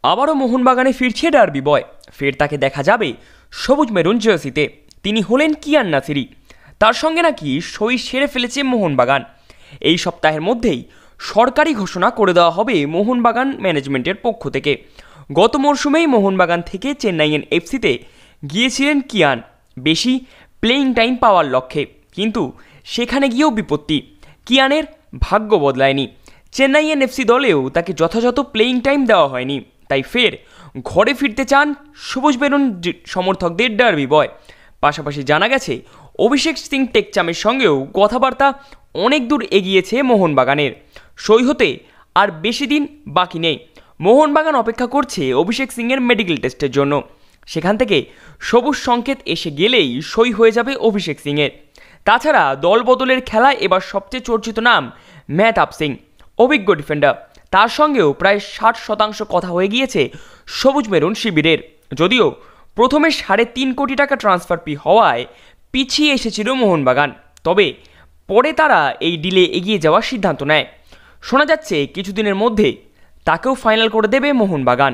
আবারও মোহনবাগানে ফিরছে ডার্বি বয়। ফের তাকে দেখা যাবে সবুজ মেরুন জার্সিতে। তিনি হলেন কিয়ান নাসিরি। তার সঙ্গে নাকি সই সেরে ফেলেছে মোহনবাগান। এই সপ্তাহের মধ্যেই সরকারি ঘোষণা করে দেওয়া হবে মোহনবাগান ম্যানেজমেন্টের পক্ষ থেকে। গত মরশুমেই মোহনবাগান থেকে চেন্নাইয়ের এফসিতে গিয়েছিলেন কিয়ান বেশি প্লেয়িং টাইম পাওয়ার লক্ষ্যে, কিন্তু সেখানে গিয়েও বিপত্তি। কিয়ানের ভাগ্য বদলায়নি। চেন্নাইয়ের এফসি দলেও তাকে যথাযথ প্লেয়িং টাইম দেওয়া হয়নি। তাই ফের ঘরে ফিরতে চান সবুজ মেরুন সমর্থকদের ডার্বি বয়। পাশাপাশি জানা গেছে অভিষেক সিং টেকচামের সঙ্গেও কথাবার্তা অনেক দূর এগিয়েছে মোহনবাগানের। সই হতে আর বেশি দিন বাকি নেই। মোহনবাগান অপেক্ষা করছে অভিষেক সিংয়ের মেডিকেল টেস্টের জন্য। সেখান থেকে সবুজ সংকেত এসে গেলেই সই হয়ে যাবে অভিষেক সিংয়ের। তাছাড়া দল বদলের খেলায় এবার সবচেয়ে চর্চিত নাম মেহতাব সিং, অভিজ্ঞ ডিফেন্ডার। তার সঙ্গেও প্রায় 60% কথা হয়ে গিয়েছে সবুজ মেরুন শিবিরের। যদিও প্রথমে 3.5 কোটি টাকা ট্রান্সফার ফি হওয়ায় পিছিয়ে এসেছিল মোহনবাগান, তবে পরে তারা এই ডিলে এগিয়ে যাওয়ার সিদ্ধান্ত নেয়। শোনা যাচ্ছে কিছুদিনের মধ্যে তাকেও ফাইনাল করে দেবে মোহনবাগান।